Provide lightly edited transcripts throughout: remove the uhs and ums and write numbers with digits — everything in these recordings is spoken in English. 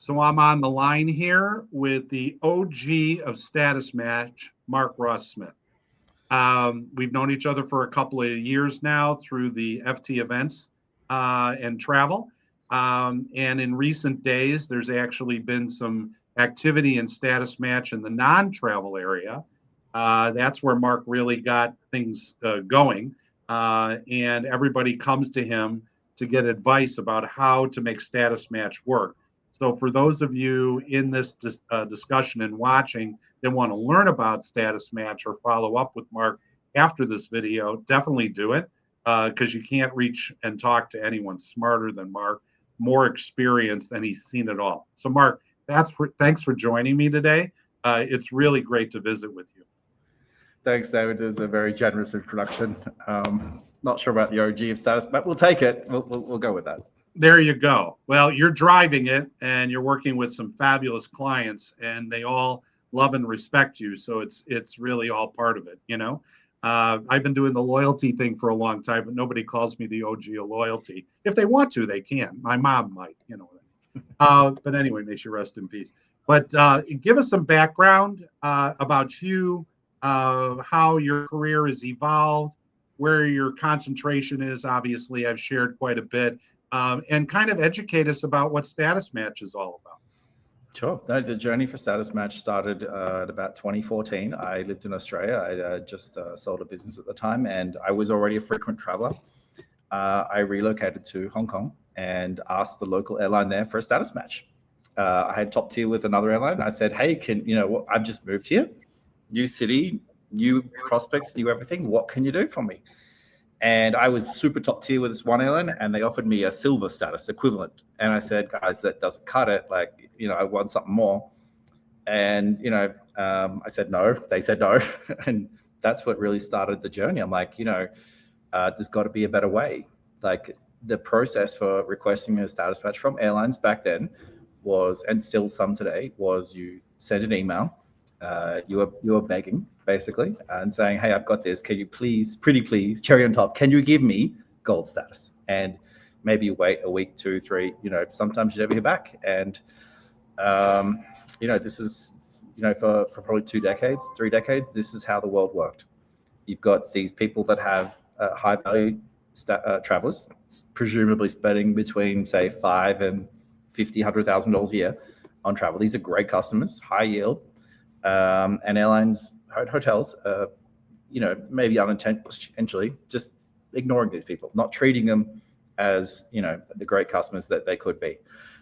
So I'm on the line here with the OG of Status Match, Mark Ross Smith. We've known each other for a couple of years now through the FT events and travel. And in recent days, there's actually been some activity in Status Match in the non-travel area. That's where Mark really got things going. And everybody comes to him to get advice about how to make Status Match work. So for those of you in this discussion and watching that want to learn about Status Match or follow up with Mark after this video, definitely do it because you can't reach and talk to anyone smarter than Mark, more experienced, and he's seen it all. So Mark, thanks for joining me today. It's really great to visit with you. Thanks, David. It was a very generous introduction. Not sure about the OG of Status, but we'll take it. We'll go with that. There you go. Well, you're driving it and you're working with some fabulous clients and they all love and respect you. So it's really all part of it, you know. I've been doing the loyalty thing for a long time, but nobody calls me the OG of loyalty. If they want to, they can. My mom might, you know. But anyway, may she rest in peace. But give us some background about you, how your career has evolved, where your concentration is. Obviously, I've shared quite a bit. And kind of educate us about what Status Match is all about. Sure. The journey for Status Match started at about 2014. I lived in Australia. I just sold a business at the time, and I was already a frequent traveler. I relocated to Hong Kong and asked the local airline there for a Status Match. I had top tier with another airline. I said, hey, I've just moved here, new city, new prospects, new everything. What can you do for me? And I was super top tier with this one airline, and they offered me a silver status equivalent. And I said, guys, that doesn't cut it. I want something more. And, I said no. They said no. And that's what really started the journey. I'm like, there's got to be a better way. Like the process for requesting a status match from airlines back then was, and still some today, was you send an email. You were begging basically and saying, hey, I've got this. Can you please, pretty please, cherry on top, can you give me gold status? And maybe you wait a week, 2, 3, sometimes you never hear back. And, this is, for probably 2 decades, 3 decades, this is how the world worked. You've got these people that have high value travelers, presumably spending between say $5,000 and $100,000 a year on travel. These are great customers, high yield. And airlines, hotels, maybe unintentionally just ignoring these people, not treating them as, the great customers that they could be.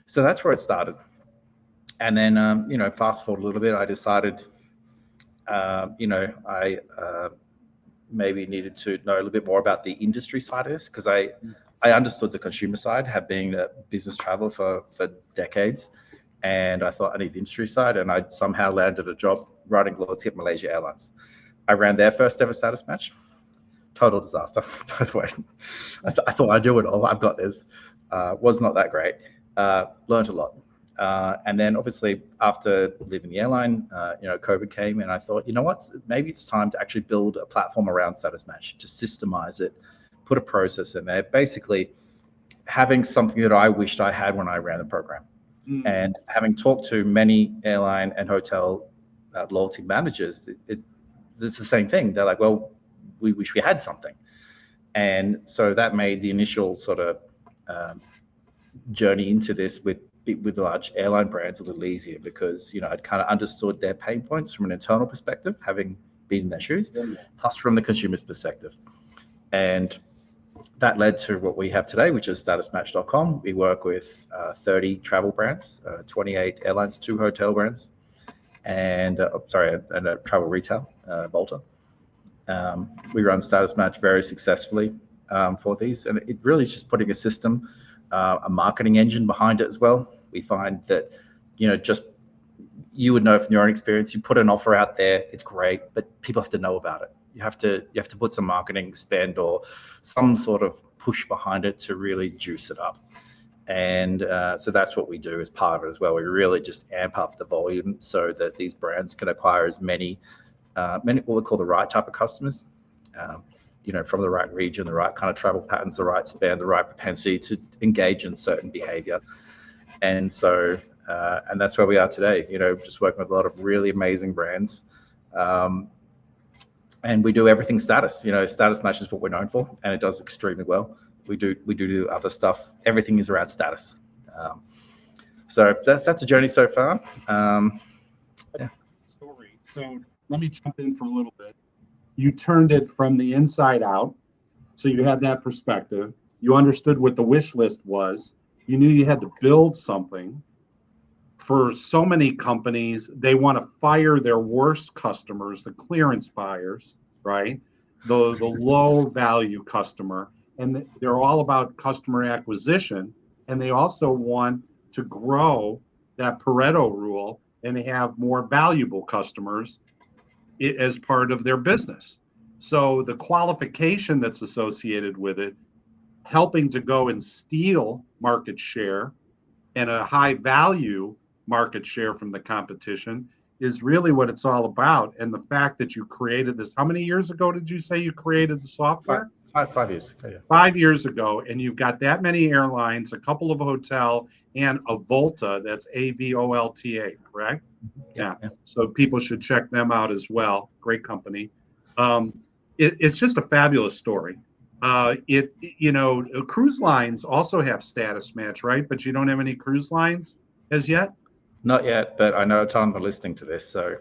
So that's where it started. And then, fast forward a little bit, I decided, I maybe needed to know a little bit more about the industry side of this because I understood the consumer side, have been a business traveler for decades. And I thought I need the industry side, and I somehow landed a job running loyalty at Malaysia Airlines. I ran their first ever status match. Total disaster, by the way. I thought I'd do it all. I've got this. Was not that great. Learned a lot. And then obviously after leaving the airline, COVID came, and I thought, you know what? Maybe it's time to actually build a platform around status match, to systemize it, put a process in there, basically having something that I wished I had when I ran the program. And having talked to many airline and hotel loyalty managers, it's the same thing. They're like, well, we wish we had something. And so that made the initial sort of journey into this with large airline brands a little easier because, I'd kind of understood their pain points from an internal perspective, having been in their shoes, plus from the consumer's perspective. And that led to what we have today, which is statusmatch.com. We work with 30 travel brands, 28 airlines, 2 hotel brands, and a travel retail, Volta. We run Status Match very successfully for these, and it really is just putting a system, a marketing engine behind it as well. We find that, just you would know from your own experience, you put an offer out there, it's great, but people have to know about it. You have to put some marketing spend or some sort of push behind it to really juice it up. And so that's what we do as part of it as well. We really just amp up the volume so that these brands can acquire as many what we call the right type of customers, from the right region, the right kind of travel patterns, the right spend, the right propensity to engage in certain behavior. And so And that's where we are today, just working with a lot of really amazing brands. And we do everything status. Status match is what we're known for, and it does extremely well. We do other stuff. Everything is around status. So that's a journey so far. Story. So let me jump in for a little bit. You turned it from the inside out. So you had that perspective. You understood what the wish list was. You knew you had to build something. For so many companies, they want to fire their worst customers, the clearance buyers, right? The low value customer. And they're all about customer acquisition. And they also want to grow that Pareto rule and have more valuable customers as part of their business. So the qualification that's associated with it, helping to go and steal market share and a high value market share from the competition, is really what it's all about. And the fact that you created this, how many years ago did you say you created the software? 5 years ago, yeah. 5 years ago, and you've got that many airlines, a couple of hotel, and a Volta, that's AVOLTA, correct? Yeah. So people should check them out as well. Great company. It's just a fabulous story. Cruise lines also have status match, right? But you don't have any cruise lines as yet? Not yet, but I know a ton are listening to this, so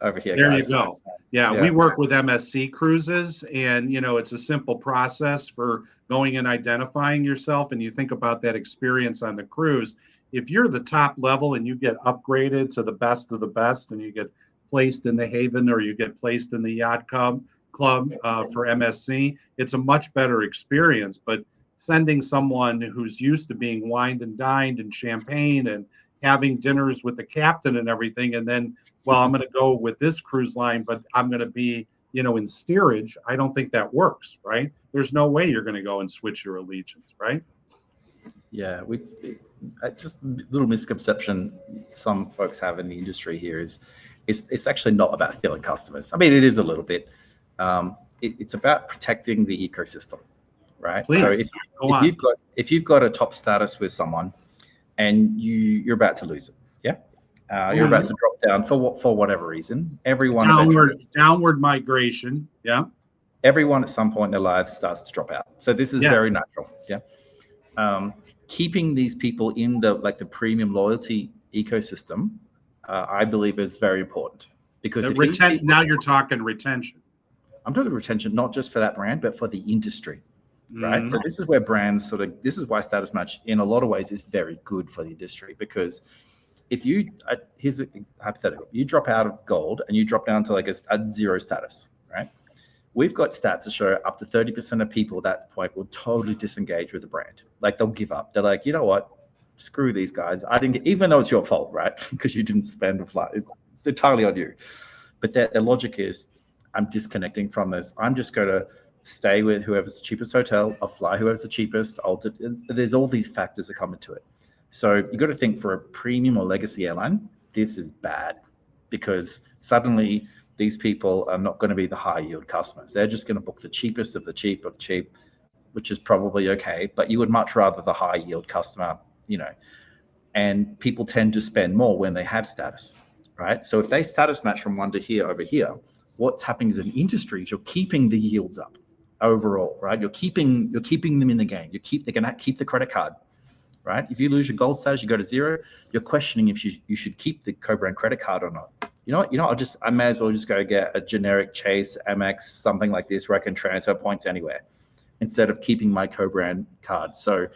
over here, there guys. You go. Yeah, we work with MSC Cruises, and it's a simple process for going and identifying yourself. And you think about that experience on the cruise. If you're the top level and you get upgraded to the best of the best, and you get placed in the Haven or you get placed in the Yacht Club for MSC, it's a much better experience. But sending someone who's used to being wined and dined and champagne and having dinners with the captain and everything, and then, well, I'm going to go with this cruise line, but I'm going to be, in steerage, I don't think that works, right? There's no way you're going to go and switch your allegiance, right? Yeah, just a little misconception some folks have in the industry here is it's actually not about stealing customers. I mean, it is a little bit. It's about protecting the ecosystem, right? Please, so if you've got a top status with someone and you're about to lose it, you're about to drop down for whatever reason. Everyone downward migration, everyone at some point in their lives starts to drop out. So this is very natural, keeping these people in the premium loyalty ecosystem, I believe, is very important, because now you're talking retention. I'm talking retention, not just for that brand, but for the industry, right? So this is where brands this is why Status Match in a lot of ways is very good for the industry, because if here's a hypothetical, you drop out of gold and you drop down to a zero status, right? We've got stats to show up to 30% of people at that point will totally disengage with the brand. They'll give up. They're like, you know what? Screw these guys. I didn't get, even though it's your fault, right? Because you didn't spend a flight. It's entirely on you. But their logic is, I'm disconnecting from this. I'm just going to stay with whoever's the cheapest hotel. I'll fly whoever's the cheapest. There's all these factors that come into it. So you got to think, for a premium or legacy airline, this is bad, because suddenly these people are not going to be the high yield customers. They're just going to book the cheapest of the cheap, which is probably okay. But you would much rather the high yield customer, and people tend to spend more when they have status, right? So if they status match from one to here over here, what's happening as an industry is you're keeping the yields up overall, right? You're keeping them in the game. They're going to keep the credit card, right? If you lose your gold status, you go to zero, you're questioning if you should keep the co-brand credit card or not. You know what? I may as well just go get a generic Chase, Amex, something like this, where I can transfer points anywhere, instead of keeping my co-brand card. So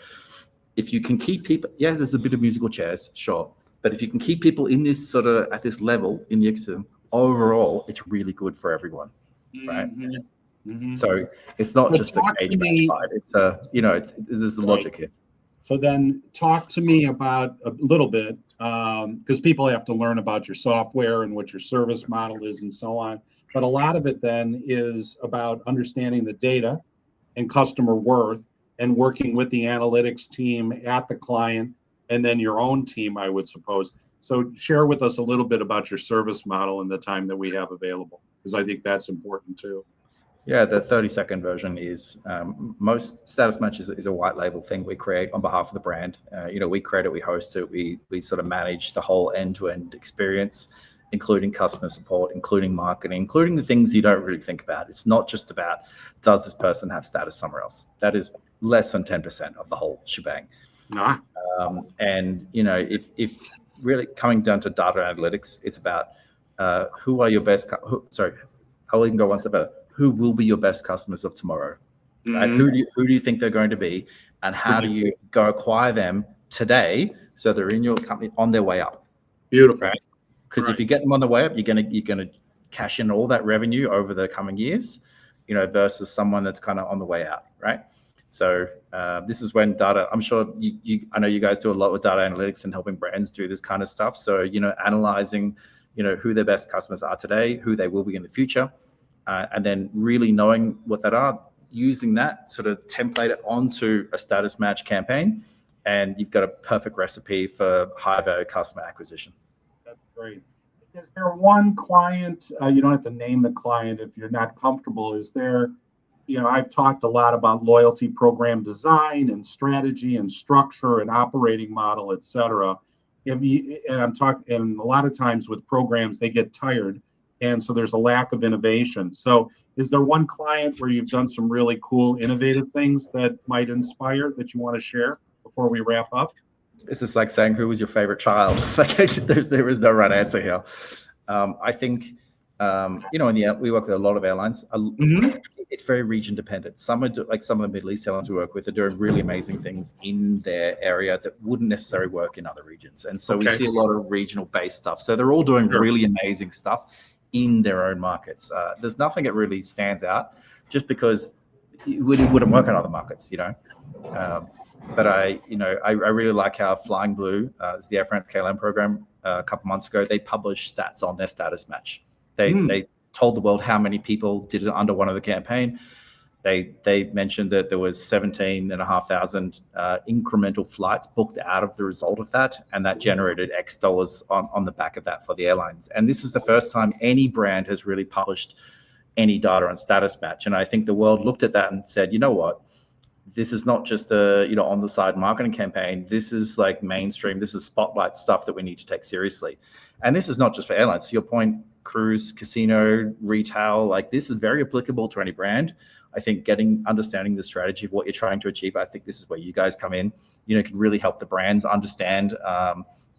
if you can keep people, there's a bit of musical chairs, sure. But if you can keep people in this at this level in the ecosystem, overall, it's really good for everyone, right? Mm-hmm. So it's not just a cage match fight. It's there's the logic here. So then talk to me about a little bit, because people have to learn about your software and what your service model is and so on. But a lot of it then is about understanding the data and customer worth and working with the analytics team at the client and then your own team, I would suppose. So share with us a little bit about your service model and the time that we have available, because I think that's important too. Yeah, the 30-second version is most status matches is a white label thing we create on behalf of the brand. We create it, we host it, we sort of manage the whole end-to-end experience, including customer support, including marketing, including the things you don't really think about. It's not just about, does this person have status somewhere else? That is less than 10% of the whole shebang. Nah. If really coming down to data analytics, it's about who are your best. I'll even go one step further. Who will be your best customers of tomorrow? Right? Who do you think they're going to be, and how do you go acquire them today so they're in your company on their way up? Beautiful. Right? Because if you get them on the way up, you're gonna cash in all that revenue over the coming years, versus someone that's kind of on the way out, right? So this is when data. I'm sure I know you guys do a lot with data analytics and helping brands do this kind of stuff. So analyzing, who their best customers are today, who they will be in the future, and then really knowing what that are, using that sort of template it onto a status match campaign, and you've got a perfect recipe for high value customer acquisition. That's great. Is there one client, you don't have to name the client if you're not comfortable, is there, I've talked a lot about loyalty program design and strategy and structure and operating model, et cetera. And a lot of times with programs, they get tired. And so there's a lack of innovation. So is there one client where you've done some really cool, innovative things that might inspire that you want to share before we wrap up? This is like saying, who was your favorite child? There is no right answer here. I think, we work with a lot of airlines. It's very region dependent. Some of the Middle East airlines we work with are doing really amazing things in their area that wouldn't necessarily work in other regions. And so we see a lot of regional based stuff. So they're all doing really amazing stuff in their own markets. There's nothing that really stands out just because it wouldn't work in other markets, But I really like how Flying Blue, it's the Air France KLM program, a couple months ago, they published stats on their status match. They told the world how many people did it under one of the campaign. They mentioned that there was 17,500 incremental flights booked out of the result of that, and that generated X dollars on the back of that for the airlines. And this is the first time any brand has really published any data on status match. And I think the world looked at that and said, you know what? This is not just a on the side marketing campaign. This is like mainstream. This is spotlight stuff that we need to take seriously. And this is not just for airlines. To your point, cruise, casino, retail, like this is very applicable to any brand. I think understanding the strategy of what you're trying to achieve, I think this is where you guys come in, can really help the brands understand,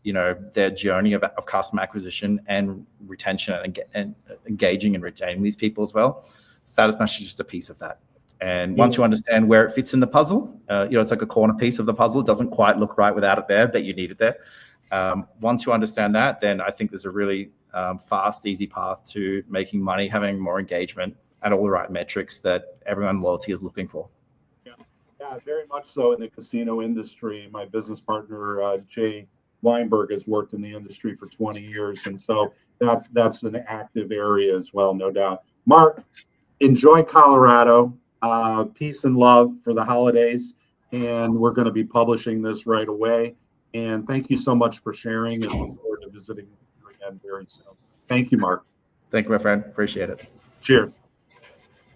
their journey of customer acquisition and retention and engaging and retaining these people as well. Status match is just a piece of that. And once you understand where it fits in the puzzle, it's like a corner piece of the puzzle. It doesn't quite look right without it there, but you need it there. Once you understand that, then I think there's a really fast, easy path to making money, having more engagement, and all the right metrics that everyone loyalty is looking for. Yeah, very much so in the casino industry. My business partner, Jay Weinberg, has worked in the industry for 20 years. And so that's an active area as well, no doubt. Mark, enjoy Colorado. Peace and love for the holidays. And we're going to be publishing this right away. And thank you so much for sharing, and look forward to visiting you again very soon. Thank you, Mark. Thank you, my friend. Appreciate it. Cheers.